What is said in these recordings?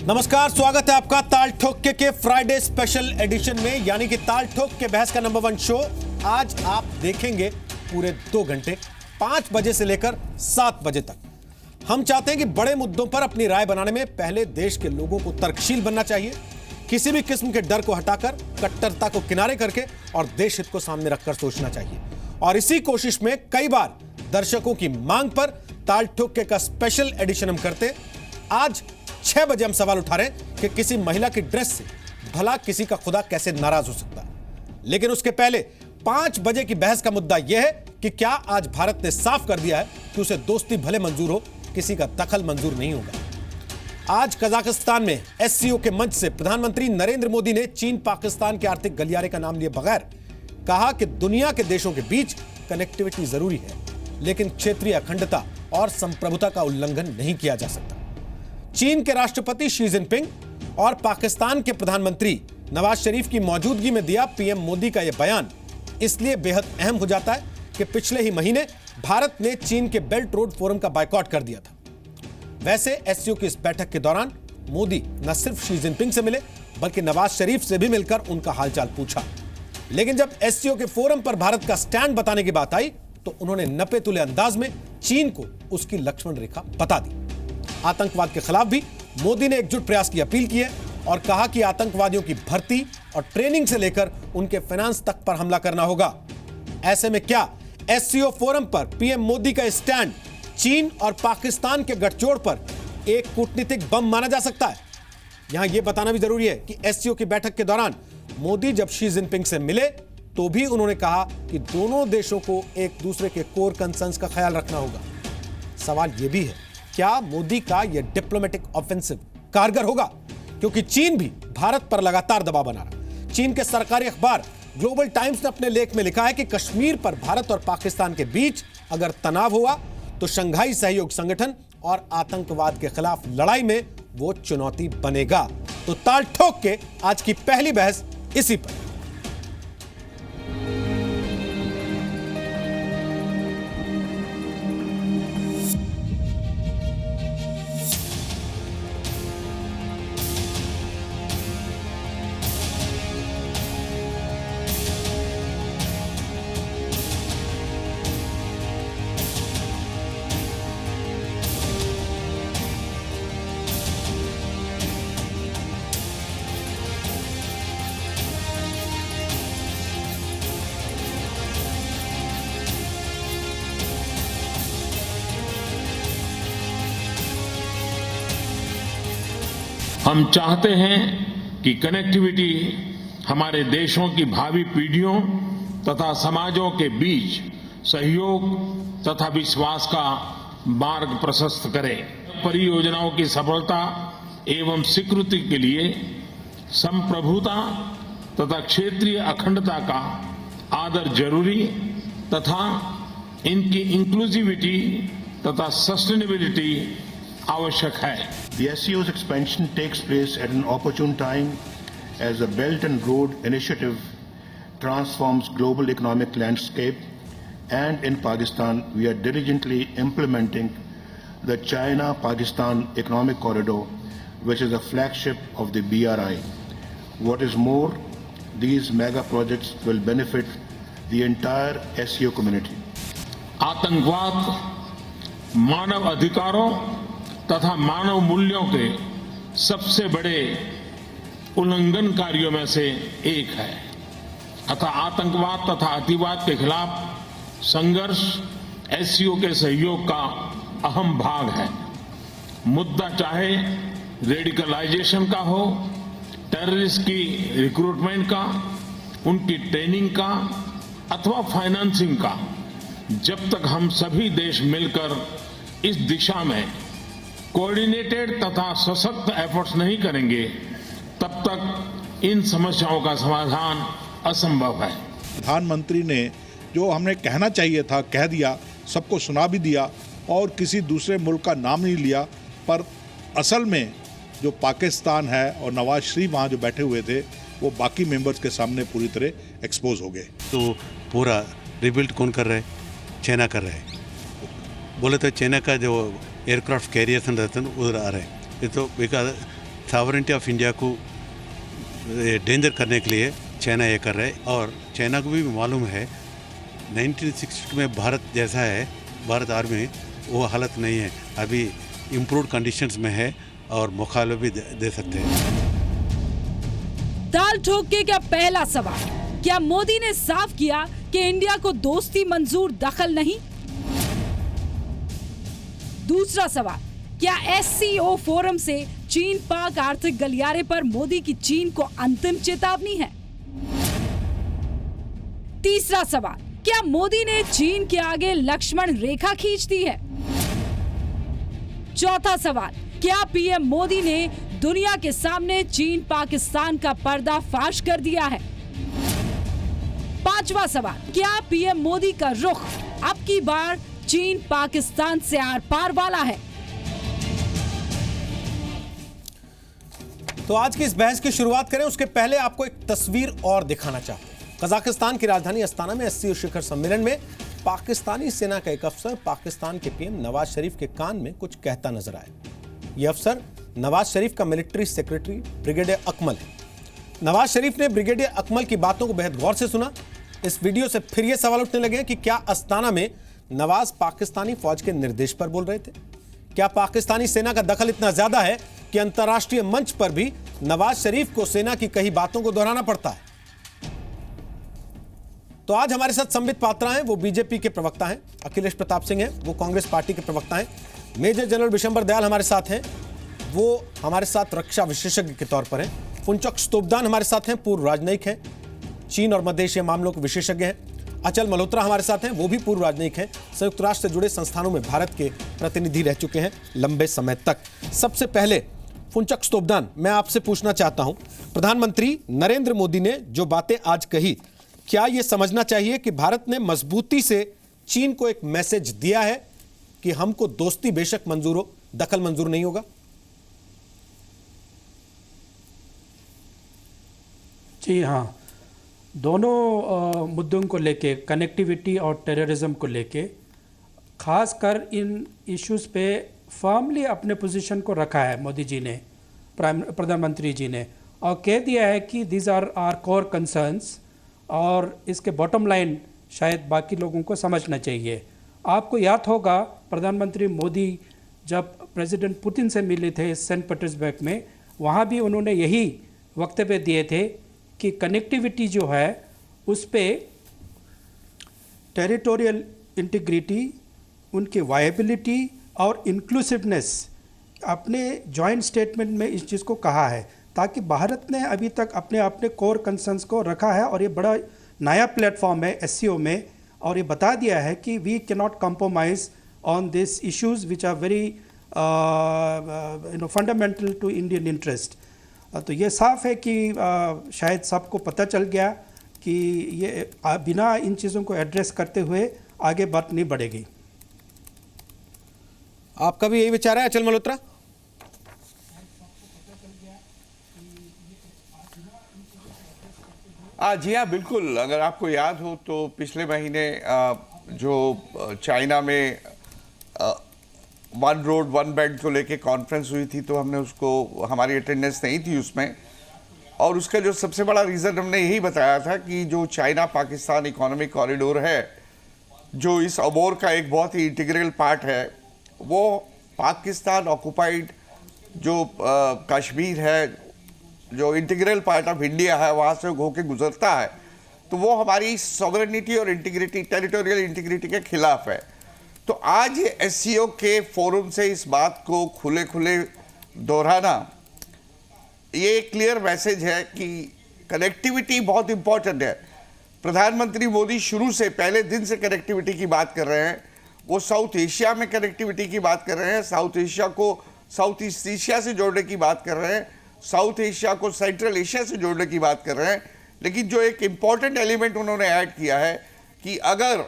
नमस्कार, स्वागत है आपका ताल ठोक के फ्राइडे स्पेशल एडिशन में, यानी कि ताल ठोक के बहस का नंबर 1 शो। आज आप देखेंगे पूरे 2 घंटे 5 बजे से लेकर 7 बजे तक। हम चाहते हैं कि बड़े मुद्दों पर अपनी राय बनाने में पहले देश के लोगों को तर्कशील बनना चाहिए, किसी भी किस्म के डर को हटाकर कट्टरता को किनारे करके और देश हित को सामने रखकर सोचना चाहिए। और इसी कोशिश में कई बार दर्शकों की मांग पर ताल ठोक के का स्पेशल एडिशन हम करते। आज 6 बजे हम सवाल उठा रहे हैं कि किसी महिला की ड्रेस से भला किसी का खुदा कैसे नाराज हो सकता है। लेकिन उसके पहले 5 बजे की बहस का मुद्दा यह है कि क्या आज भारत ने साफ कर दिया है कि उसे दोस्ती भले मंजूर हो, किसी का दखल मंजूर नहीं होगा। आज कजाकिस्तान में एससीओ के मंच से प्रधानमंत्री नरेंद्र मोदी ने चीन पाकिस्तान के आर्थिक गलियारे का नाम लिए बगैर कहा कि दुनिया के देशों के बीच कनेक्टिविटी जरूरी है, लेकिन क्षेत्रीय अखंडता और संप्रभुता का उल्लंघन नहीं किया जा सकता। चीन के राष्ट्रपति शी जिनपिंग और पाकिस्तान के प्रधानमंत्री नवाज शरीफ की मौजूदगी में दिया पीएम मोदी का यह बयान इसलिए बेहद अहम हो जाता है कि पिछले ही महीने भारत ने चीन के बेल्ट रोड फोरम का बायकॉट कर दिया था। वैसे एससीओ की इस बैठक के दौरान मोदी न सिर्फ शी जिनपिंग से मिले बल्कि नवाज शरीफ से भी मिलकर उनका हालचाल पूछा। लेकिन जब एससीओ के फोरम पर भारत का स्टैंड बताने की बात आई तो उन्होंने नपे तुले अंदाज में चीन को उसकी लक्ष्मण रेखा बता दी। आतंकवाद के खिलाफ भी मोदी ने एकजुट प्रयास की अपील की है और कहा कि आतंकवादियों की भर्ती और ट्रेनिंग से लेकर उनके फाइनेंस तक पर हमला करना होगा। ऐसे में क्या एससीओ फोरम पर पीएम मोदी का स्टैंड चीन और पाकिस्तान के गठजोड़ पर एक कूटनीतिक बम माना जा सकता है? यहां यह बताना भी जरूरी है कि एससीओ की बैठक के दौरान मोदी जब शी जिनपिंग से मिले तो भी उन्होंने कहा कि दोनों देशों को एक दूसरे के कोर कंसर्न्स का ख्याल रखना होगा। सवाल यह भी है, क्या मोदी का यह डिप्लोमेटिक ऑफेंसिव कारगर होगा? क्योंकि चीन भी भारत पर लगातार दबाव बना रहा। चीन के सरकारी अखबार ग्लोबल टाइम्स ने अपने लेख में लिखा है कि कश्मीर पर भारत और पाकिस्तान के बीच अगर तनाव हुआ तो शंघाई सहयोग संगठन और आतंकवाद के खिलाफ लड़ाई में वो चुनौती बनेगा। तो ताल ठोक के आज की पहली बहस इसी पर। हम चाहते हैं कि कनेक्टिविटी हमारे देशों की भावी पीढ़ियों तथा समाजों के बीच सहयोग तथा विश्वास का मार्ग प्रशस्त करे। परियोजनाओं की सफलता एवं स्वीकृति के लिए संप्रभुता तथा क्षेत्रीय अखंडता का आदर जरूरी तथा इनकी इंक्लूसिविटी तथा सस्टेनेबिलिटी आवश्यक है। The SCO's expansion takes place at an opportune time as the Belt and Road Initiative transforms global economic landscape, and in Pakistan we are diligently implementing the China-Pakistan Economic Corridor, which is a flagship of the BRI. What is more, these mega projects will benefit the entire SCO community. आतंकवाद मानव अधिकारों तथा मानव मूल्यों के सबसे बड़े उल्लंघनकारियों में से एक है। अतः आतंकवाद तथा अतिवाद के खिलाफ संघर्ष एससीओ के सहयोग का अहम भाग है। मुद्दा चाहे रेडिकलाइजेशन का हो, टेररिस्ट की रिक्रूटमेंट का, उनकी ट्रेनिंग का अथवा फाइनेंसिंग का, जब तक हम सभी देश मिलकर इस दिशा में कोऑर्डिनेटेड तथा सशक्त एफर्ट्स नहीं करेंगे तब तक इन समस्याओं का समाधान असंभव है। प्रधानमंत्री ने जो हमने कहना चाहिए था कह दिया, सबको सुना भी दिया और किसी दूसरे मुल्क का नाम नहीं लिया, पर असल में जो पाकिस्तान है और नवाज शरीफ वहाँ जो बैठे हुए थे वो बाकी मेंबर्स के सामने पूरी तरह एक्सपोज हो गए। तो पूरा रिबिल्ड कौन कर रहा है? चाइना कर रहा है। बोले तो चाइना का जो एयरक्राफ्ट कैरियर्स रहते हैं उधर आ रहे हैं। ये तो बिकॉज सॉवरेंटी ऑफ इंडिया को डेंजर करने के लिए चाइना ये कर रहा है। और चाइना को भी मालूम है 1960 में भारत जैसा है, भारत आर्मी वो हालत नहीं है, अभी इम्प्रूव्ड कंडीशंस में है और मुकाबले भी दे सकते हैं। ताल ठोक के क्या पहला सवाल, क्या मोदी ने साफ किया कि इंडिया को दोस्ती मंजूर, दखल नहीं? दूसरा सवाल, क्या SCO फोरम से चीन पाक आर्थिक गलियारे पर मोदी की चीन को अंतिम चेतावनी है? तीसरा सवाल, क्या मोदी ने चीन के आगे लक्ष्मण रेखा खींच दी है? चौथा सवाल, क्या PM मोदी ने दुनिया के सामने चीन पाकिस्तान का पर्दाफाश कर दिया है? पांचवा सवाल, क्या PM मोदी का रुख अब की बार चीन पाकिस्तान से आर पार वाला है? तो आज की इस बहस की शुरुआत करें उसके पहले आपको एक तस्वीर और दिखाना चाहते हैं। कजाकिस्तान की राजधानी अस्ताना में SCO शिखर सम्मेलन में पाकिस्तानी सेना का एक अफसर पाकिस्तान के PM नवाज शरीफ के कान में कुछ कहता नजर आया। यह अफसर नवाज शरीफ का मिलिट्री सेक्रेटरी ब्रिगेडियर अकमल है। नवाज शरीफ ने ब्रिगेडियर अकमल की बातों को बेहद गौर से सुना। इस वीडियो से फिर यह सवाल उठने लगे कि क्या अस्ताना में नवाज पाकिस्तानी फौज के निर्देश पर बोल रहे थे? क्या पाकिस्तानी सेना का दखल इतना ज्यादा है कि अंतर्राष्ट्रीय मंच पर भी नवाज शरीफ को सेना की कही बातों को दोहराना पड़ता है? तो आज हमारे साथ संबित पात्रा हैं, वो बीजेपी के प्रवक्ता हैं। अखिलेश प्रताप सिंह हैं, वो कांग्रेस पार्टी के प्रवक्ता हैं। मेजर जनरल विशंबर दयाल हमारे साथ हैं, वो हमारे साथ रक्षा विशेषज्ञ के तौर पर हैं। फुनचक स्तोपदान हमारे साथ हैं, पूर्व राजनयिक हैं, चीन और मध्य एशिया मामलों के विशेषज्ञ हैं। अचल मल्होत्रा हमारे साथ हैं, वो भी पूर्व राजनयिक हैं, संयुक्त राष्ट्र से जुड़े संस्थानों में भारत के प्रतिनिधि रह चुके हैं लंबे समय तक। सबसे पहले फुनचक स्तोपदान, मैं आपसे पूछना चाहता हूं, प्रधानमंत्री नरेंद्र मोदी ने जो बातें आज कही, क्या यह समझना चाहिए कि भारत ने मजबूती से चीन को एक मैसेज दिया है कि हमको दोस्ती बेशक मंजूर हो, दखल मंजूर नहीं होगा? जी हाँ, दोनों मुद्दों को लेके, कनेक्टिविटी और टेररिज्म को लेके, खासकर इन इश्यूज़ पे फर्मली अपने पोजीशन को रखा है मोदी जी ने, प्रधानमंत्री जी ने, और कह दिया है कि these are are core concerns, और इसके बॉटम लाइन शायद बाकी लोगों को समझना चाहिए। आपको याद होगा प्रधानमंत्री मोदी जब प्रेसिडेंट पुतिन से मिले थे सेंट पीटर्सबर्ग में, वहाँ भी उन्होंने यही वक्तव्य दिए थे कि कनेक्टिविटी जो है उस पे टेरिटोरियल इंटीग्रिटी, उनकी वायबिलिटी और इंक्लूसिवनेस अपने जॉइंट स्टेटमेंट में इस चीज़ को कहा है, ताकि भारत ने अभी तक अपने कोर कंसर्न्स को रखा है और ये बड़ा नया प्लेटफॉर्म है SCO में, और ये बता दिया है कि we can not compromise on this issues which are very fundamental to Indian interest. तो ये साफ है कि शायद सबको पता चल गया कि ये बिना इन चीज़ों को एड्रेस करते हुए आगे बात नहीं बढ़ेगी। आपका भी यही विचार है अचल मल्होत्रा? जी हाँ, बिल्कुल। अगर आपको याद हो तो पिछले महीने जो चाइना में वन रोड वन बेल्ट को लेके कॉन्फ्रेंस हुई थी, तो हमने उसको, हमारी अटेंडेंस नहीं थी उसमें, और उसका जो सबसे बड़ा रीज़न हमने यही बताया था कि जो चाइना पाकिस्तान इकोनॉमिक कॉरिडोर है, जो इस अबोर का एक बहुत ही इंटीग्रल पार्ट है, वो पाकिस्तान ऑक्युपाइड जो कश्मीर है, जो इंटीग्रल पार्ट ऑफ इंडिया है, वहाँ से होके गुजरता है, तो वो हमारी सॉवरेनिटी और इंटीग्रिटी, टेरिटोरियल इंटीग्रिटी के खिलाफ है। तो आज ये SCO के फोरम से इस बात को खुले खुले दोहराना, ये एक क्लियर मैसेज है कि कनेक्टिविटी बहुत इंपॉर्टेंट है। प्रधानमंत्री मोदी शुरू से, पहले दिन से कनेक्टिविटी की बात कर रहे हैं। वो साउथ एशिया में कनेक्टिविटी की बात कर रहे हैं, साउथ एशिया को साउथ ईस्ट एशिया से जोड़ने की बात कर रहे हैं, साउथ एशिया को सेंट्रल एशिया से जोड़ने की बात कर रहे हैं। लेकिन जो एक इम्पॉर्टेंट एलिमेंट उन्होंने ऐड किया है कि अगर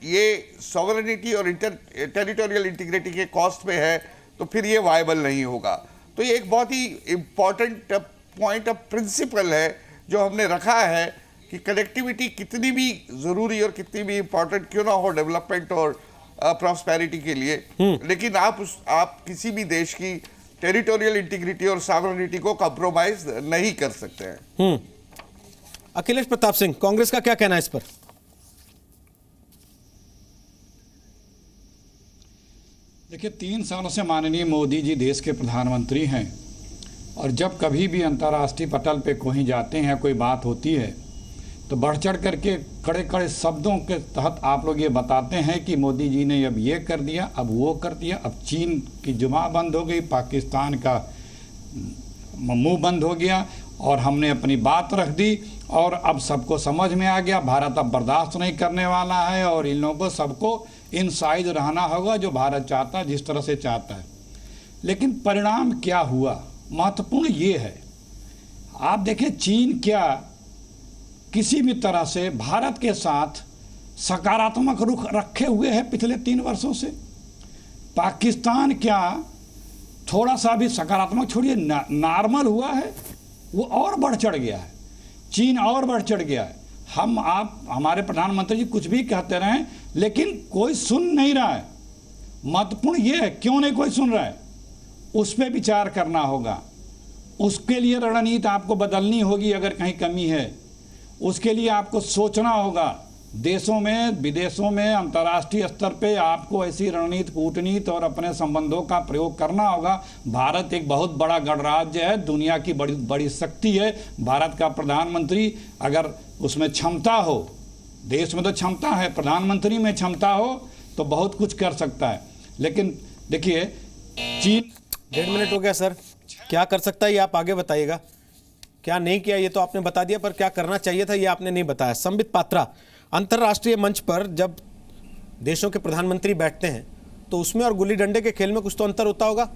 ये सॉवरेनिटी और टेरिटोरियल इंटीग्रिटी के कॉस्ट पे है तो फिर ये वायबल नहीं होगा। तो ये एक बहुत ही इम्पॉर्टेंट पॉइंट ऑफ प्रिंसिपल है जो हमने रखा है कि कनेक्टिविटी कितनी भी ज़रूरी और कितनी भी इम्पॉर्टेंट क्यों ना हो डेवलपमेंट और प्रॉस्पेरिटी के लिए, लेकिन आप किसी भी देश की टेरिटोरियल इंटीग्रिटी और सॉवरेनिटी को कॉम्प्रोमाइज नहीं कर सकते हैं। अखिलेश प्रताप सिंह, कांग्रेस का क्या कहना है इस पर? देखिए, 3 सालों से माननीय मोदी जी देश के प्रधानमंत्री हैं और जब कभी भी अंतर्राष्ट्रीय पटल पे कहीं जाते हैं, कोई बात होती है तो बढ़ चढ़ करके कड़े कड़े शब्दों के तहत आप लोग ये बताते हैं कि मोदी जी ने अब ये कर दिया, अब वो कर दिया, अब चीन की जुबान बंद हो गई, पाकिस्तान का मुंह बंद हो गया और हमने अपनी बात रख दी और अब सबको समझ में आ गया, भारत अब बर्दाश्त नहीं करने वाला है और इन लोगों को सबको इन साइज रहना होगा जो भारत चाहता है, जिस तरह से चाहता है। लेकिन परिणाम क्या हुआ, महत्वपूर्ण ये है, आप देखिए चीन क्या किसी भी तरह से भारत के साथ सकारात्मक रुख रखे हुए है पिछले 3 वर्षों से। पाकिस्तान क्या थोड़ा सा भी सकारात्मक छोड़िए नॉर्मल हुआ है, वो और बढ़ चढ़ गया है। चीन और बढ़ चढ़ गया है। हम आप हमारे प्रधानमंत्री जी कुछ भी कहते रहें लेकिन कोई सुन नहीं रहा है। महत्वपूर्ण ये है, क्यों नहीं कोई सुन रहा है, उस पर विचार करना होगा। उसके लिए रणनीति आपको बदलनी होगी अगर कहीं कमी है, उसके लिए आपको सोचना होगा। देशों में, विदेशों में, अंतर्राष्ट्रीय स्तर पे आपको ऐसी रणनीति, कूटनीति और अपने संबंधों का प्रयोग करना होगा। भारत एक बहुत बड़ा गणराज्य है, दुनिया की बड़ी बड़ी शक्ति है। भारत का प्रधानमंत्री अगर उसमें क्षमता हो, देश में तो क्षमता है, प्रधानमंत्री में क्षमता हो तो बहुत कुछ कर सकता है। लेकिन देखिए चीन 1.5 मिनट हो गया सर, क्या कर सकता है ये आप आगे बताइएगा। क्या नहीं किया ये तो आपने बता दिया, पर क्या करना चाहिए था ये आपने नहीं बताया। संबित पात्रा, अंतर्राष्ट्रीय मंच पर जब देशों के प्रधानमंत्री बैठते हैं तो उसमें और गुल्ली डंडे के खेल में कुछ तो अंतर होता होगा।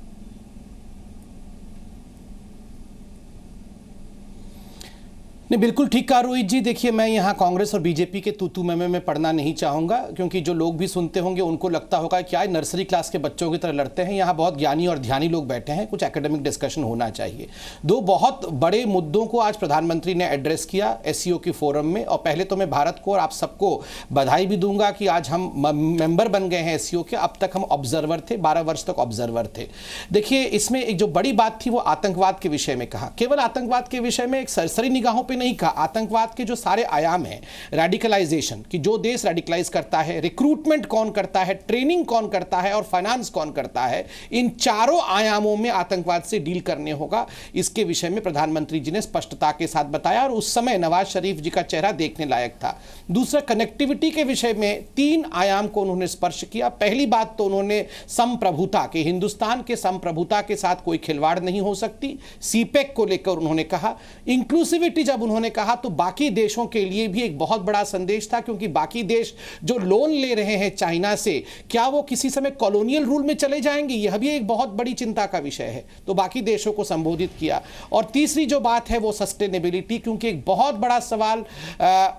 नहीं, बिल्कुल ठीक कहा रोहित जी। देखिए, मैं यहाँ कांग्रेस और बीजेपी के तू में पढ़ना नहीं चाहूँगा, क्योंकि जो लोग भी सुनते होंगे उनको लगता होगा क्या नर्सरी क्लास के बच्चों की तरह लड़ते हैं। यहाँ बहुत ज्ञानी और ध्यानी लोग बैठे हैं, कुछ एकेडमिक डिस्कशन होना चाहिए। 2 बहुत बड़े मुद्दों को आज प्रधानमंत्री ने एड्रेस किया एससीओ की फोरम में। और पहले तो मैं भारत को और आप सबको बधाई भी दूंगा कि आज हम मेंबर बन गए हैं एससीओ के। अब तक हम ऑब्जर्वर थे, 12 वर्ष तक ऑब्जर्वर थे। देखिए, इसमें एक जो बड़ी बात थी वो आतंकवाद के विषय में कहा। केवल आतंकवाद के विषय में एक सरसरी निगाहों पर नहीं कहा, आतंकवाद के जो सारे आयाम हैं, रेडिकलाइजेशन की, जो देश रेडिकलाइज करता है, रिक्रूटमेंट कौन करता है, ट्रेनिंग कौन करता है और फाइनेंस कौन करता है, इन चारों आयामों में आतंकवाद से डील करने होगा। इसके विषय में प्रधानमंत्री जी ने स्पष्टता के साथ बताया और उस समय नवाज शरीफ जी का चेहरा देखने लायक था। दूसरा, कनेक्टिविटी के विषय में 3 आयाम को उन्होंने स्पर्श किया। पहली बात तो उन्होंने संप्रभुता के, हिंदुस्तान के संप्रभुता के साथ कोई खिलवाड़ नहीं हो सकती, सीपेक को लेकर उन्होंने कहा। इंक्लूसिविटी जब उन्होंने कहा तो बाकी देशों के लिए भी एक बहुत बड़ा संदेश था, क्योंकि बाकी देश जो लोन ले रहे हैं चाइना से, क्या वो किसी समय कॉलोनियल रूल में चले जाएंगे, यह भी एक बहुत बड़ी चिंता का विषय है। तो बाकी देशों को संबोधित किया। और तीसरी जो बात है वो सस्टेनेबिलिटी, क्योंकि एक बहुत बड़ा सवाल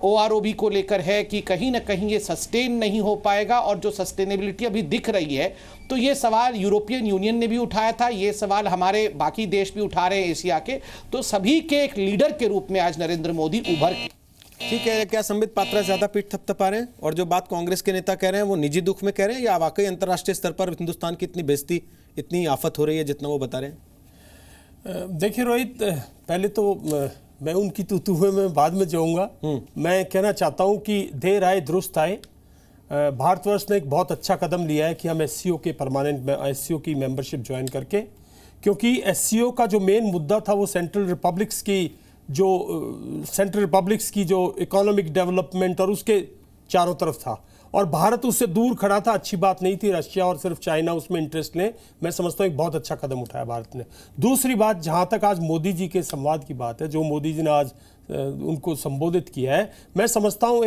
OROB को लेकर है कि कहीं ना कहीं ये सस्टेन नहीं हो पाएगा। और जो सस्टेनेबिलिटी अभी दिख रही है तो ये सवाल यूरोपियन यूनियन ने भी उठाया था, ये सवाल हमारे बाकी देश भी उठा रहे हैं एशिया के। तो सभी के एक लीडर के रूप में आज नरेंद्र मोदी उभर। ठीक है, क्या संबित पात्रा ज्यादा पीठ थपथपा रहे हैं और जो बात कांग्रेस के नेता कह रहे हैं वो निजी दुख में कह रहे हैं, या वाकई अंतर्राष्ट्रीय स्तर पर हिंदुस्तान की इतनी बेइज्जती, इतनी आफत हो रही है जितना वो बता रहे हैं? देखिए रोहित, पहले तो मैं उनकी तूतुए में बाद में जाऊंगा। मैं कहना चाहता हूं कि देर आए दुरुस्त आए। भारतवर्ष ने एक बहुत अच्छा कदम लिया है कि हम एससीओ के परमानेंट एससीओ की मेंबरशिप ज्वाइन करके, क्योंकि एससीओ का जो मेन मुद्दा था वो सेंट्रल रिपब्लिक्स की जो इकोनॉमिक डेवलपमेंट और उसके चारों तरफ था, और भारत उससे दूर खड़ा था। अच्छी बात नहीं थी रशिया और सिर्फ चाइना उसमें इंटरेस्ट लें। मैं समझता हूँ एक बहुत अच्छा कदम उठाया भारत ने। दूसरी बात, जहाँ तक आज मोदी जी के संवाद की बात है, जो मोदी जी ने आज उनको संबोधित किया है, मैं समझता हूँ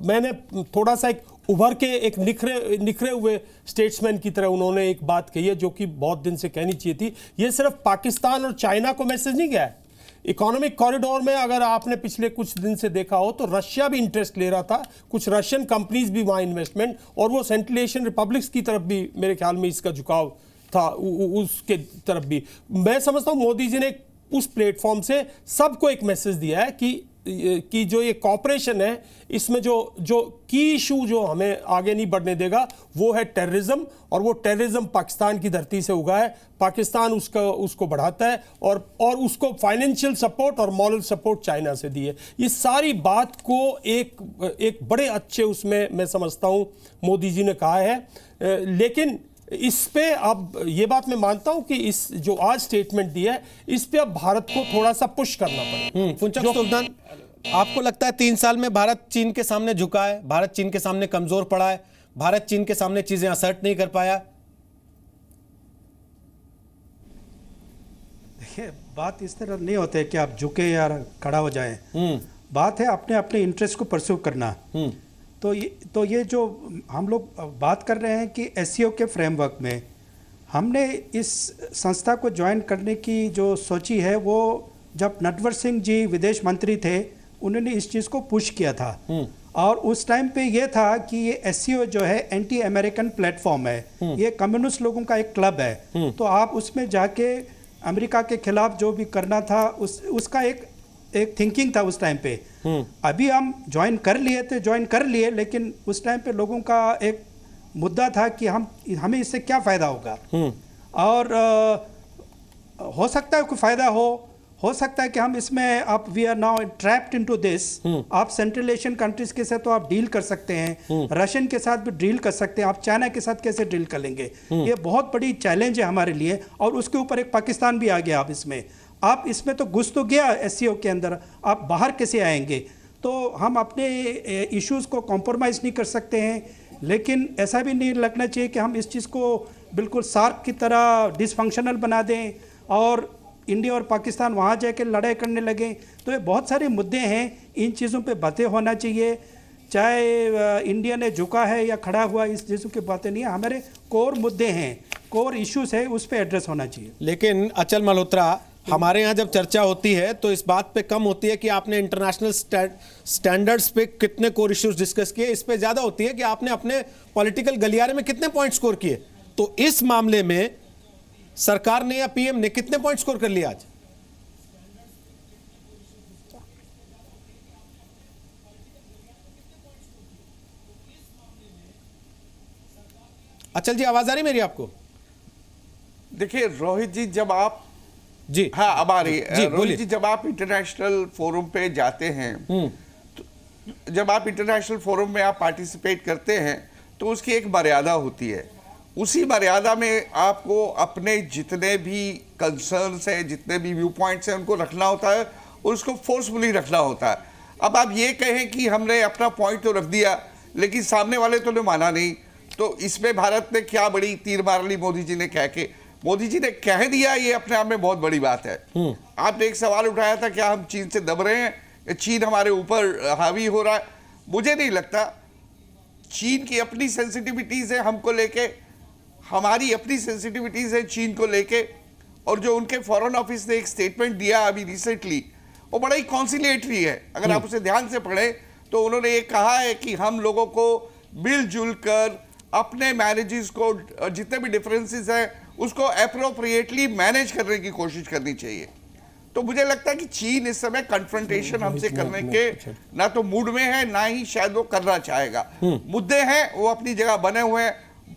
मैंने थोड़ा सा एक उभर के एक निखरे हुए स्टेट्समैन की तरह उन्होंने एक बात कही है जो कि बहुत दिन से कहनी चाहिए थी। ये सिर्फ पाकिस्तान और चाइना को मैसेज नहीं गया है। इकोनॉमिक कॉरिडोर में अगर आपने पिछले कुछ दिन से देखा हो तो रशिया भी इंटरेस्ट ले रहा था, कुछ रशियन कंपनीज भी वहाँ इन्वेस्टमेंट, और वो सेंट्रल एशियन रिपब्लिक्स की तरफ भी मेरे ख्याल में इसका झुकाव था, उसके तरफ भी। मैं समझता हूँ मोदी जी ने उस प्लेटफॉर्म से सबको एक मैसेज दिया है कि की जो ये कॉपरेशन है, इसमें जो की इशू जो हमें आगे नहीं बढ़ने देगा वो है टेररिज्म, और वो टेररिज्म पाकिस्तान की धरती से उगा है। पाकिस्तान उसको बढ़ाता है और उसको फाइनेंशियल सपोर्ट और मॉरल सपोर्ट चाइना से दी है। ये सारी बात को एक बड़े अच्छे उसमें मैं समझता हूँ मोदी जी ने कहा है। लेकिन इस पे अब ये बात मैं मानता हूं कि इस जो आज स्टेटमेंट दिया है, इस पे अब भारत को थोड़ा सा पुश करना पड़ेगा। फुनचक सुल्तान, आपको लगता है 3 साल में भारत चीन के सामने झुका है, भारत चीन के सामने कमजोर पड़ा है, भारत चीन के सामने चीजें असर्ट नहीं कर पाया? देखिए, बात इस तरह नहीं होती है कि आप झुके या खड़ा हो जाएं। बात है अपने अपने इंटरेस्ट को परस्यू करना। तो ये जो हम लोग बात कर रहे हैं कि एससीओ के फ्रेमवर्क में हमने इस संस्था को ज्वाइन करने की जो सोची है, वो जब नटवर सिंह जी विदेश मंत्री थे उन्होंने इस चीज़ को पुश किया था। और उस टाइम पे ये था कि ये एससीओ जो है एंटी अमेरिकन प्लेटफॉर्म है, ये कम्युनिस्ट लोगों का एक क्लब है। तो आप उसमें जाके अमेरिका के खिलाफ जो भी करना था उसका एक थिंकिंग था उस टाइम पे। अभी हम ज्वाइन कर लिए, लेकिन उस टाइम पे लोगों का एक मुद्दा था कि हमें इससे क्या फ़ायदा होगा। और हो सकता है कोई फ़ायदा हो सकता है कि हम इसमें आप we are now trapped into this. आप सेंट्रल एशियन कंट्रीज के साथ तो आप डील कर सकते हैं, रशियन के साथ भी डील कर सकते हैं, आप चाइना के साथ कैसे डील कर लेंगे? ये बहुत बड़ी चैलेंज है हमारे लिए। और उसके ऊपर एक पाकिस्तान भी आ गया। आप इसमें तो घुस तो गया एससीओ के अंदर, आप बाहर कैसे आएंगे? तो हम अपने इश्यूज़ को कॉम्प्रोमाइज़ नहीं कर सकते हैं, लेकिन ऐसा भी नहीं लगना चाहिए कि हम इस चीज़ को बिल्कुल सार्क की तरह डिसफंक्शनल बना दें और इंडिया और पाकिस्तान वहाँ जाके लड़ाई करने लगे। तो ये बहुत सारे मुद्दे हैं, इन चीज़ों पे बातें होना चाहिए। चाहे इंडिया ने झुका है या खड़ा हुआ, इस चीज़ों की बातें नहीं है। हमारे कोर मुद्दे हैं, कोर इश्यूज़ है, उस पर एड्रेस होना चाहिए। लेकिन अचल मल्होत्रा, हमारे यहाँ जब चर्चा होती है तो इस बात पे कम होती है कि आपने इंटरनेशनल स्टैंडर्ड्स पे कितने कोर इश्यूज डिस्कस किए, इस पे ज्यादा होती है कि आपने अपने पॉलिटिकल गलियारे में कितने पॉइंट स्कोर किए। तो इस मामले में सरकार ने या पीएम ने कितने पॉइंट स्कोर कर लिए आज? अचल जी, आवाज आ रही मेरी आपको? देखिए रोहित जी, जब आप जी हाँ अब आ रही है। रोहित जी, जब आप इंटरनेशनल फोरम पे जाते हैं, तो जब आप इंटरनेशनल फोरम में आप पार्टिसिपेट करते हैं तो उसकी एक मर्यादा होती है। उसी मर्यादा में आपको अपने जितने भी कंसर्न्स हैं, जितने भी व्यू पॉइंट्स हैं, उनको रखना होता है और उसको फोर्सफुली रखना होता है। अब आप ये कहें कि हमने अपना पॉइंट तो रख दिया लेकिन सामने वाले तो ने माना नहीं, तो इसमें भारत ने क्या बड़ी तीर मार ली मोदी जी ने कह के? मोदी जी ने कह दिया, ये अपने आप में बहुत बड़ी बात है। आपने एक सवाल उठाया था, क्या हम चीन से दब रहे हैं या चीन हमारे ऊपर हावी हो रहा है? मुझे नहीं लगता। चीन की अपनी सेंसिटिविटीज है हमको लेके, हमारी अपनी सेंसिटिविटीज है चीन को लेके। और जो उनके फॉरेन ऑफिस ने एक स्टेटमेंट दिया अभी रिसेंटली, वो बड़ा ही कॉन्सिलिएटरी है। अगर आप उसे ध्यान से पढ़ें तो उन्होंने ये कहा है कि हम लोगों को मिलजुल कर अपने मैनेजेस को, जितने भी डिफरेंसेस हैं, उसको अप्रोप्रिएटली मैनेज करने की कोशिश करनी चाहिए। तो मुझे लगता है कि चीन इस समय कन्फ्रंटेशन हमसे करने के ना तो मूड में है, ना ही शायद वो करना चाहेगा। मुद्दे हैं वो अपनी जगह बने हुए हैं,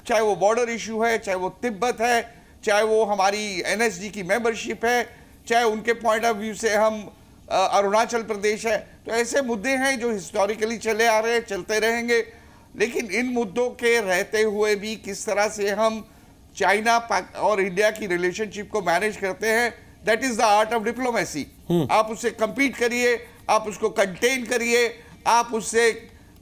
चाहे वो बॉर्डर इशू है, चाहे वो तिब्बत है, चाहे वो हमारी एनएसजी की मेंबरशिप है, चाहे उनके पॉइंट ऑफ व्यू से हम अरुणाचल प्रदेश है। तो ऐसे मुद्दे हैं जो हिस्टोरिकली चले आ रहे हैं, चलते रहेंगे। लेकिन इन मुद्दों के रहते हुए भी किस तरह से हम चाइना और इंडिया की रिलेशनशिप को मैनेज करते हैं, that is the art of diplomacy. आप उससे कंपीट करिए, आप उसको कंटेन करिए, आप उससे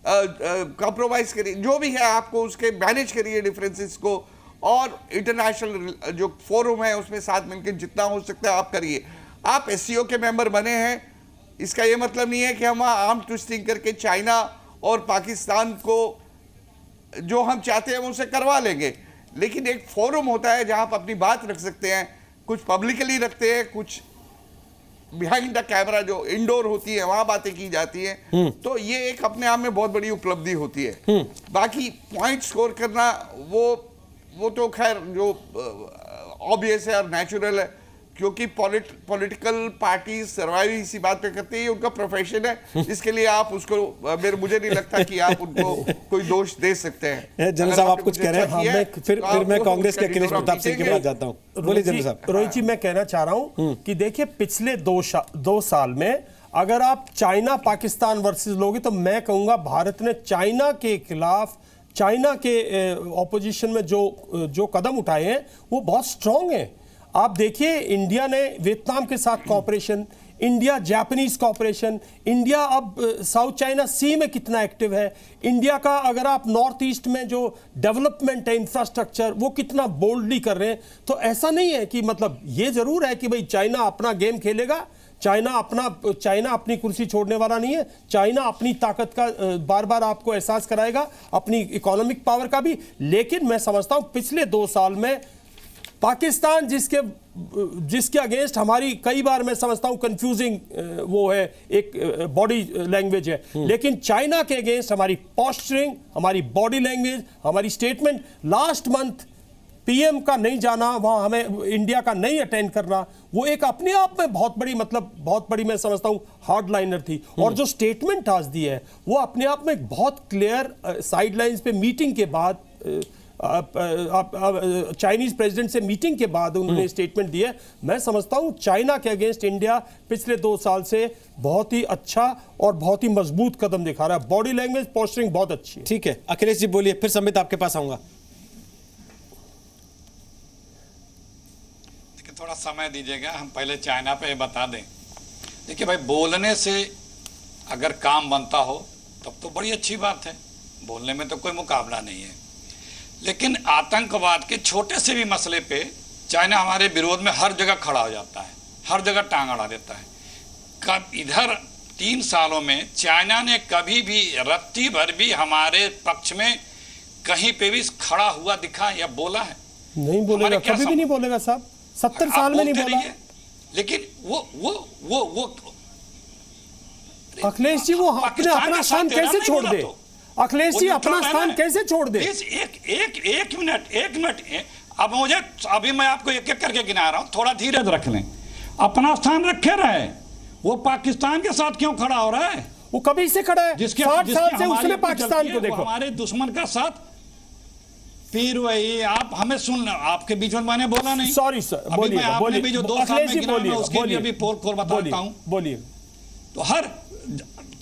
कॉम्प्रोमाइज करिए, जो भी है आपको उसके मैनेज करिए डिफरेंसेस को, और इंटरनेशनल जो फोरम है उसमें साथ मिलकर जितना हो सकता है आप करिए। आप एससीओ के मेंबर बने हैं, इसका ये मतलब नहीं है कि हम आर्म ट्विस्टिंग करके चाइना और पाकिस्तान को जो हम चाहते हैं उनसे करवा लेंगे। लेकिन एक फोरम होता है जहां आप अपनी बात रख सकते हैं, कुछ पब्लिकली रखते हैं, कुछ बिहाइंड द कैमरा जो इंडोर होती है वहां बातें की जाती हैं। तो ये एक अपने आप में बहुत बड़ी उपलब्धि होती है। बाकी पॉइंट स्कोर करना वो तो खैर जो ऑब्वियस है और नेचुरल है, क्योंकि पॉलिटिकल पार्टी सर्वाइव इसी बात पे करती है, उनका प्रोफेशन है, इसके लिए आप उसको मुझे नहीं लगता कि आप उनको कोई दोष दे सकते हैं। जनरल साहब आप कुछ कह रहे हैं, फिर मैं कांग्रेस के अखिलेश प्रताप सिंह के पास जाता हूं। बोलिए जनरल साहब। रोहित जी, मैं कहना चाह रहा हूं कि देखिए पिछले 2 साल में अगर आप चाइना पाकिस्तान वर्सेस लोगे तो मैं कहूंगा भारत ने चाइना के खिलाफ, चाइना के ऑपोजिशन में जो कदम उठाए हैं वो बहुत स्ट्रांग हैं। आप देखिए इंडिया ने वियतनाम के साथ cooperation, India Japanese cooperation, India अब साउथ चाइना सी में कितना एक्टिव है, इंडिया का अगर आप नॉर्थ ईस्ट में जो डेवलपमेंट है इंफ्रास्ट्रक्चर वो कितना बोल्डली कर रहे हैं। तो ऐसा नहीं है कि मतलब ये जरूर है कि भाई चाइना अपना गेम खेलेगा, चाइना अपनी कुर्सी छोड़ने वाला नहीं है, चाइना अपनी ताकत का बार बार आपको एहसास कराएगा, अपनी इकोनॉमिक पावर का भी। लेकिन मैं समझता हूं पिछले 2 साल में पाकिस्तान जिसके अगेंस्ट हमारी कई बार मैं समझता हूं कंफ्यूजिंग वो है, एक बॉडी लैंग्वेज है, लेकिन चाइना के अगेंस्ट हमारी पोस्चरिंग, हमारी बॉडी लैंग्वेज, हमारी स्टेटमेंट, लास्ट मंथ पीएम का नहीं जाना, वहां हमें इंडिया का नहीं अटेंड करना, वो एक अपने आप में बहुत बड़ी मैं समझता हूं हार्ड लाइनर थी। और जो स्टेटमेंट आज दी है वो अपने आप में बहुत क्लियर, साइडलाइंस पे मीटिंग के बाद, चाइनीज प्रेसिडेंट से मीटिंग के बाद उन्होंने स्टेटमेंट दिया। मैं समझता हूं चाइना के अगेंस्ट इंडिया पिछले 2 साल से बहुत ही अच्छा और बहुत ही मजबूत कदम दिखा रहा है। बॉडी लैंग्वेज, पोस्चरिंग बहुत अच्छी है। ठीक है अखिलेश जी बोलिए, फिर संबित आपके पास आऊंगा। थोड़ा समय दीजिएगा, हम पहले चाइना पे बता दें। देखिए भाई, बोलने से अगर काम बनता हो तब तो बड़ी अच्छी बात है, बोलने में तो कोई मुकाबला नहीं है। लेकिन आतंकवाद के छोटे से भी मसले पे चाइना हमारे विरोध में हर जगह खड़ा हो जाता है, हर जगह टांग अड़ा देता है। कब इधर 3 सालों में चाइना ने कभी भी रत्ती भर भी हमारे पक्ष में कहीं पे भी खड़ा हुआ दिखा या बोला है? नहीं बोलेगा, कभी भी नहीं बोलेगा साहब, 70 साल में नहीं बोला। लेकिन वो अखिलेश जी वो अपना स्थान कैसे छोड़ दे? अखिलेश जी अपना स्थान कैसे छोड़ दे? एक मिनट, अब मुझे अभी मैं आपको एक एक करके गिना रहा हूं, थोड़ा धीरज रख लें। अपना स्थान रखे रहे, वो पाकिस्तान के साथ क्यों खड़ा हो रहा है? वो कभी से खड़ा है, 60 साल से उसने पाकिस्तान को देखो, हमारे दुश्मन का साथ। फिर वही आप हमें सुन, आपके बीच में मैंने बोला नहीं, सॉरी सर, बोलिए आपने भी जो 2 साल में गिना मैं उसके लिए भी पोल खोल बताता हूं। बोलिए। तो हर,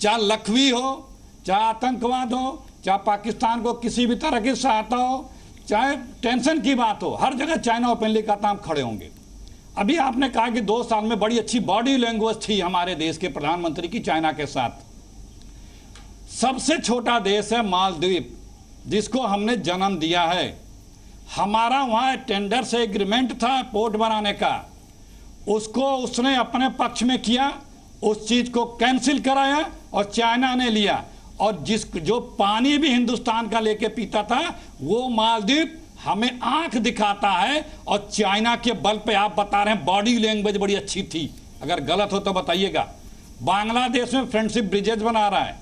चाहे लखवी हो, चाहे आतंकवाद हो, चाहे पाकिस्तान को किसी भी तरह की सहायता हो, चाहे टेंशन की बात हो, हर जगह चाइना ओपनली कहता हम खड़े होंगे। अभी आपने कहा कि 2 साल में बड़ी अच्छी बॉडी लैंग्वेज थी हमारे देश के प्रधानमंत्री की चाइना के साथ। सबसे छोटा देश है मालदीव, जिसको हमने जन्म दिया है। हमारा वहां टेंडर से एग्रीमेंट था पोर्ट बनाने का, उसको उसने अपने पक्ष में किया, उस चीज को कैंसिल कराया और चाइना ने लिया। और जो पानी भी हिंदुस्तान का लेके पीता था वो मालदीव हमें आंख दिखाता है। और चाइना के बल पे आप बता रहे हैं बॉडी लैंग्वेज बड़ी अच्छी थी, अगर गलत हो तो बताइएगा। बांग्लादेश में फ्रेंडशिप ब्रिजेज बना रहा है,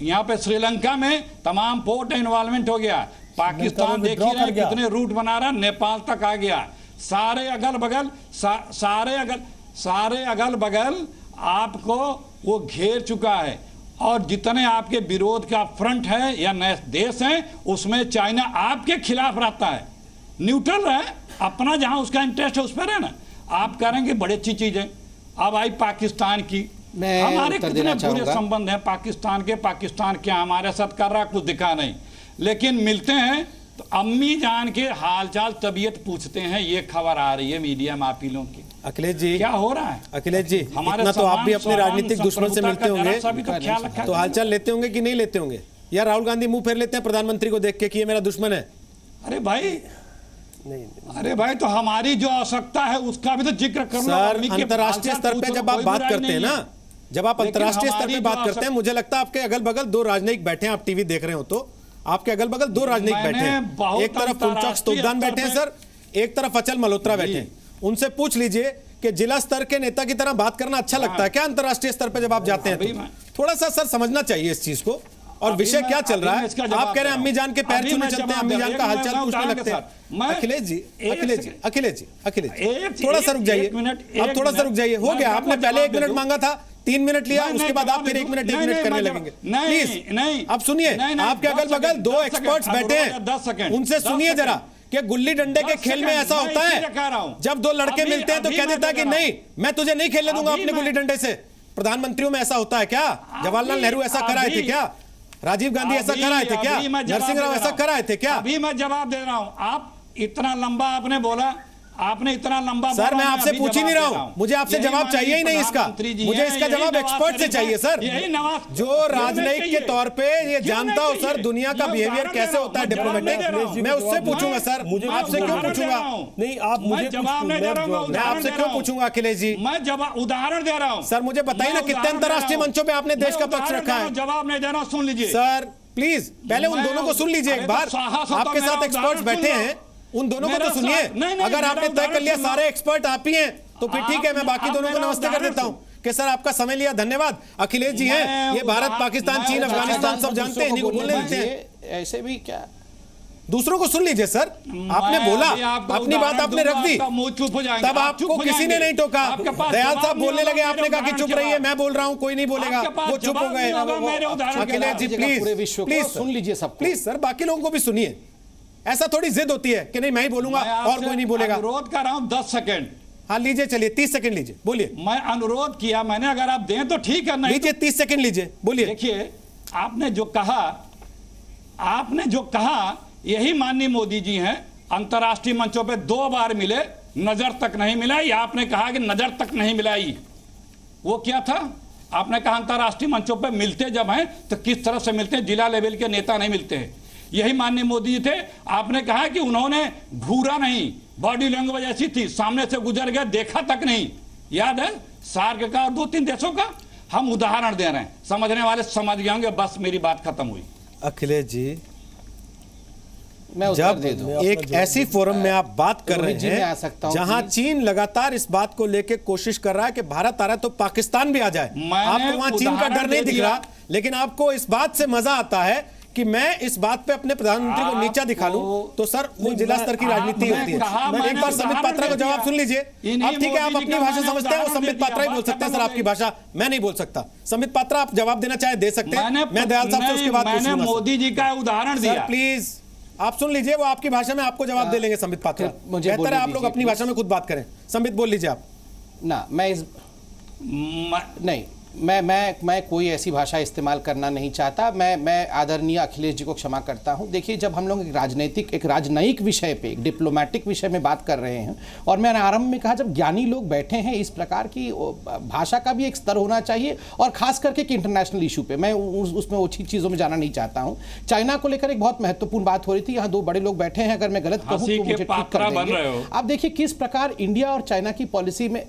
यहाँ पे श्रीलंका में तमाम पोर्ट इन्वॉल्वमेंट हो गया, पाकिस्तान देखिए कितने रूट बना रहा, नेपाल तक आ गया। सारे अगल बगल आपको वो घेर चुका है। और जितने आपके विरोध का फ्रंट है या नए देश हैं, उसमें चाइना आपके खिलाफ रहता है, न्यूट्रल है, अपना जहां उसका इंटरेस्ट है उस पर है ना। आप करेंगे बड़ी अच्छी चीजें। अब आई पाकिस्तान की, हमारे कितने बुरे संबंध हैं पाकिस्तान के, पाकिस्तान क्या हमारे साथ कर रहा कुछ दिखा नहीं, लेकिन मिलते हैं तो अम्मी जान के हालचाल तबीयत पूछते हैं। ये खबर आ रही है मीडिया में आप ही लोगों की। अखिलेश जी क्या हो रहा है? अखिलेश जी इतना तो आप भी अपने राजनीतिक दुश्मन से मिलते होंगे, तो हालचाल लेते होंगे कि नहीं लेते होंगे? या राहुल गांधी मुंह फेर लेते हैं प्रधानमंत्री को देख के कि ये मेरा दुश्मन है? अरे भाई नहीं। अरे भाई, तो हमारी जो आवश्यकता है उसका भी तो जिक्र करो सर। अंतर्राष्ट्रीय स्तर पे जब आप बात करते हैं ना, जब आप अंतर्राष्ट्रीय स्तर पे बात करते हैं, मुझे लगता है आपके अगल बगल 2 राजनयिक बैठे हैं, आप टीवी देख रहे हो तो आपके अगल बगल 2 राजनयिक बैठे हैं। एक तरफ फुलचौक स्तोपदान बैठे हैं सर, एक तरफ अचल मल्होत्रा बैठे हैं। उनसे पूछ लीजिए कि जिला स्तर के नेता की तरह बात करना अच्छा लगता है क्या अंतर्राष्ट्रीय स्तर पे जब आप जाते हैं? तो थोड़ा सा सर समझना चाहिए इस चीज को। और विषय क्या चल रहा है? इसका जवाब आप कह रहे हैं अम्मी जान के पैर अभी छूने मैं चलते हैं, जवाब अम्मी दे जान रहा का हूं। हालचाल मैं पूछने उदाहरण लगते के हैं। साथ, मैं- अखिलेश जी, अखिलेश जी, अखिलेश जी, अखिलेश जी, एक- थोड़ा सा एक- रुक जाइए। एक मिनट, अब एक थोड़ा सा मिनट। रुक जाइए। हो मैं गया, जवाब आपने पहले 1 दे मिनट दूं। मांगा था, 3 मिनट लिया, नहीं, उसके बाद जवाब आप फिर दे 1 दूं। मिनट नहीं, करने मैं लगेंगे। नहीं, प्लीज नहीं। अब सुनिए, नहीं, नहीं, आपके 10 अगल बगल सेकंड, 2 10 एक्सपर्ट्स सेकंड, बैठे हैं, 10 सेकंड, उनसे 10 सुनिए सेकंड। जरा कि गुल्ली डंडे के 10 खेल में सेकंड, ऐसा मैं होता इसीलिए कह रहा है, हूं। जब 2 लड़के अभी- मिलते हैं तो अभी कह मैं देता है कि दे रहा नहीं, मैं तुझे नहीं खेलने दूंगा अभी अपने मैं- गुल्ली डंडे से। प्रधानमंत्रियों में ऐसा होता है क्या? जवाहरलाल नेहरू ऐसा कराए थे क्या? राजीव गांधी ऐसा कराए थे क्या? नरसिंह राव ऐसा कराए थे क्या? अभी मैं जवाब दे रहा हूं। आप इतना लंबा आपने बोला, आपने इतना लंबा सर, बोला, मैं आपसे अभी पूछ ही नहीं जवाब रहा दे हूं, मुझे आपसे यही जवाब चाहिए ही नहीं माननीय इसका। प्रधानमंत्री जी मुझे हैं, इसका यही जवाब नवाज एक्सपर्ट से शरीफ चाहिए हैं, सर, यही नवाज, जो राजनयिक के तौर पे ये क्यों जानता हो नहीं सर चाहिए? दुनिया का ये बिहेवियर उदाहरण कैसे दे रहा होता है हूं, मैं जवाब नहीं दे रहा हूं। डिप्लोमेटिक। मैं उससे पूछूंगा सर, मुझे आपसे क्यों उदाहरण दे पूछूंगा? रहा हूं। नहीं, आप मुझे मैं जवाब नहीं दे रहा हूं, मैं आपसे क्यों पूछूंगा अखिलेश जी? मैं जवाब उदाहरण दे रहा हूं। सर मुझे बताइए ना, मैं कितने उदाहरण दे अंतर्राष्ट्रीय रहा हूं। मंचों पे आपने देश मैं का पक्ष उदाहरण रखा दे रहा है? हूं, जवाब नहीं दे रहा हूं, सुन लीजिए सर प्लीज पहले उन दोनों को सुन लीजिए एक बार। आपके साथ एक्सपर्ट्स बैठे हैं, उन दोनों को तो सुनिए। अगर आपने तय कर लिया सारे एक्सपर्ट आप ही हैं तो फिर ठीक है, मैं बाकी दोनों को नमस्ते कर देता हूं कि सर आपका समय लिया, धन्यवाद। अखिलेश जी हैं, ये भारत, पाकिस्तान, चीन, अफगानिस्तान सब जानते हैं, इन्हीं को बोलने देते हैं। ऐसे भी क्या, दूसरों को सुन लीजिए सर। आपने बोला, अपनी बात आपने रख दी, तब आपको किसी ने नहीं टोका। दयाल साहब बोलने लगे, आपने कहा कि चुप रहिए, मैं बोल रहा हूं, कोई नहीं बोलेगा, वो चुप हो गए। अखिलेश जी प्लीज प्लीज सुन लीजिए सब, प्लीज सर, बाकी लोगों को भी सुनिए। ऐसा थोड़ी जिद होती है कि नहीं मैं ही बोलूंगा और कोई नहीं बोलेगा। अनुरोध कर रहा हूं 10 सेकंड। हाँ लीजिए, चलिए 30 सेकंड लीजिए, बोलिए। मैं अनुरोध किया मैंने, अगर आप दें तो ठीक है, नहीं लीजिए 30 सेकंड लीजिए, बोलिए। देखिए, आपने जो कहा यही माननीय मोदी जी हैं। अंतर्राष्ट्रीय मंचों पे 2 बार मिले, नजर तक नहीं मिलाई। आपने कहा कि नजर तक नहीं मिलाई, वो क्या था? आपने कहा अंतर्राष्ट्रीय मंचों पे मिलते जब हैं तो किस तरह से मिलते हैं, जिला लेवल के नेता नहीं मिलते हैं। यही माननीय मोदी जी थे। आपने कहा कि उन्होंने घूरा नहीं, बॉडी लैंग्वेज ऐसी थी, सामने से गुजर गए, देखा तक नहीं। याद है सार्क का और 2-3 देशों का? हम उदाहरण दे रहे हैं, समझने वाले समझ गए होंगे। बस मेरी बात खत्म हुई। अखिलेश जी, मैं जब एक ऐसी फोरम में आप बात कर रहे हैं जहां चीन लगातार इस बात को लेकर कोशिश कर रहा है कि भारत आ रहा है तो पाकिस्तान भी आ जाए, आपको वहां चीन का डर नहीं दिख रहा, लेकिन आपको इस बात से मजा आता है कि मैं इस बात पे अपने प्रधानमंत्री को नीचा दिखा लूं, तो सर वो जिला स्तर की राजनीति होती है। एक बार संबित पात्रा को जवाब सुन लीजिए। आप ठीक है, आप अपनी भाषा समझते हैं, वो संबित पात्रा ही बोल सकते हैं सर, आपकी भाषा मैं नहीं बोल सकता। संबित पात्रा आप जवाब देना चाहे दे सकते हैं, मैं दयाल साहब से उसके बाद मैंने मोदी जी का उदाहरण दिया। प्लीज आप सुन लीजिए, वो आपकी भाषा में आपको जवाब दे लेंगे संबित पात्रा। बेहतर है आप लोग अपनी भाषा में खुद बात करें। संबित बोल लीजिए आप। ना नहीं, मैं कोई ऐसी भाषा इस्तेमाल करना नहीं चाहता। मैं आदरणीय अखिलेश जी को क्षमा करता हूं। देखिए, जब हम लोग एक राजनयिक विषय पे, एक डिप्लोमेटिक विषय में बात कर रहे हैं, और मैंने आरंभ में कहा जब ज्ञानी लोग बैठे हैं, इस प्रकार की भाषा का भी एक स्तर होना चाहिए, और खास करके कि इंटरनेशनल इशू पे मैं उसमें ओछी चीज़ों में जाना नहीं चाहता हूँ। चाइना को लेकर एक बहुत महत्वपूर्ण बात हो रही थी, यहाँ 2 बड़े लोग बैठे हैं, अगर मैं गलत कहूँ तो मुझे ठीक कर देंगे। आप देखिए किस प्रकार इंडिया और चाइना की पॉलिसी में,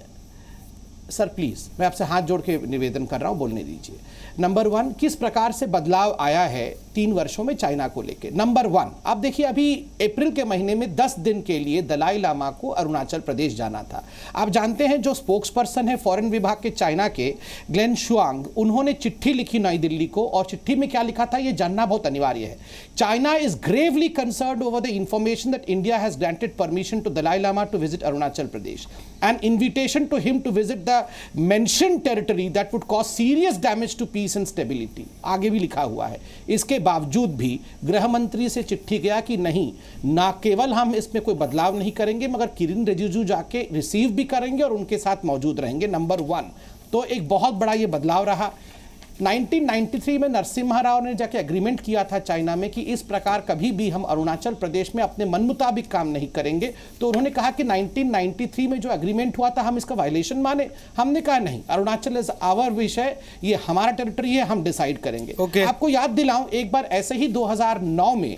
सर प्लीज मैं आपसे हाथ जोड़ के निवेदन कर रहा हूं, बोलने दीजिए। नंबर 1, किस प्रकार से बदलाव आया है 3 वर्षों में चाइना को लेकर। नंबर 1, आप देखिए अभी अप्रैल के महीने में 10 दिन के लिए दलाई लामा को अरुणाचल प्रदेश जाना था। आप जानते हैं जो स्पोक्स पर्सन है फॉरेन विभाग के चाइना के, ग्लेन शुआंग, उन्होंने चिट्ठी लिखी नई दिल्ली को, और चिट्ठी में क्या लिखा था ये जानना बहुत अनिवार्य है। China is gravely concerned over the information that India has granted permission to Dalai Lama to visit Arunachal Pradesh and invitation to him to visit the mentioned territory that would cause serious damage to peace and stability। आगे भी लिखा हुआ है। इसके बावजूद भी गृह मंत्री से चिट्ठी गया कि नहीं, ना केवल हम इसमें कोई बदलाव नहीं करेंगे मगर किरेन रिजिजू जाके रिसीव भी करेंगे और उनके साथ मौजूद रहेंगे। नंबर 1, तो एक बहुत बड़ा ये बदलाव रहा। 1993 में नरसिम्हा राव ने जाके एग्रीमेंट किया था चाइना में कि इस प्रकार कभी भी हम अरुणाचल प्रदेश में अपने मन मुताबिक काम नहीं करेंगे। तो उन्होंने कहा कि 1993 में जो एग्रीमेंट हुआ था हम इसका वायलेशन माने। हमने कहा नहीं, अरुणाचल इज आवर विषय, ये हमारा टेरिटरी है, हम डिसाइड करेंगे। आपको याद दिलाऊं, एक बार ऐसे ही 2009 में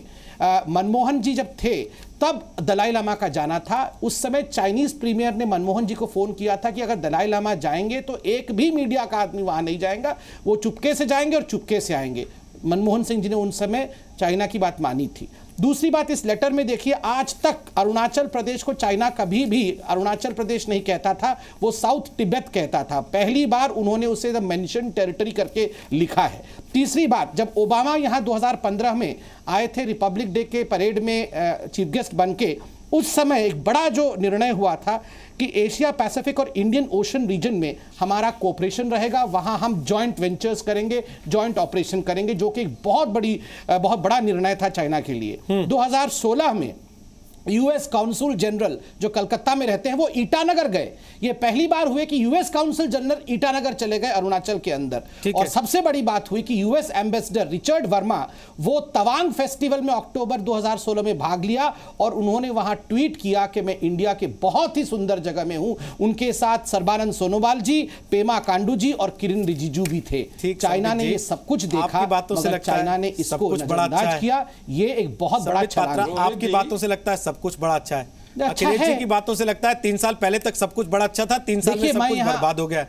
मनमोहन जी जब थे तब दलाई लामा का जाना था। उस समय चाइनीज प्रीमियर ने मनमोहन जी को फोन किया था कि अगर दलाई लामा जाएंगे तो एक भी मीडिया का आदमी वहां नहीं जाएगा, वो चुपके से जाएंगे और चुपके से आएंगे। मनमोहन सिंह जी ने उन समय चाइना की बात मानी थी। दूसरी बात, इस लेटर में देखिए, आज तक अरुणाचल प्रदेश को चाइना कभी भी अरुणाचल प्रदेश नहीं कहता था, वो साउथ तिब्बत कहता था। पहली बार उन्होंने उसे द मेंशन टेरिटरी करके लिखा है। तीसरी बात, जब ओबामा यहाँ 2015 में आए थे रिपब्लिक डे के परेड में चीफ गेस्ट बन के, उस समय एक बड़ा जो निर्णय हुआ था कि एशिया पैसिफिक और इंडियन ओशन रीजन में हमारा कोऑपरेशन रहेगा, वहां हम जॉइंट वेंचर्स करेंगे, जॉइंट ऑपरेशन करेंगे, जो कि एक बहुत बड़ा निर्णय था चाइना के लिए। 2016 में यूएस काउंसिल जनरल जो कलकत्ता में रहते हैं वो ईटानगर गए। ये पहली बार हुए कि यूएस काउंसिल जनरल ईटानगर चले गए अरुणाचल के अंदर। और सबसे बड़ी बात हुई कि यूएस एम्बेसडर रिचर्ड वर्मा वो तवांग फेस्टिवल में अक्टूबर 2016 में भाग लिया और उन्होंने वहां ट्वीट किया कि मैं इंडिया के बहुत ही सुंदर जगह में हूं। उनके साथ सर्बानंद सोनोवाल जी, पेमा कांडू जी और किरण रिजिजू भी थे। चाइना ने ये सब कुछ देखा, मगर चाइना ने इसको नजरअंदाज किया। ये एक बहुत बड़ा चालान है। आपकी बातों से लगता है सब कुछ बड़ा अच्छा है, अखिलेश जी की बातों से लगता है 3 साल पहले तक सब कुछ बड़ा अच्छा था, 3 साल में सब कुछ बर्बाद हो गया।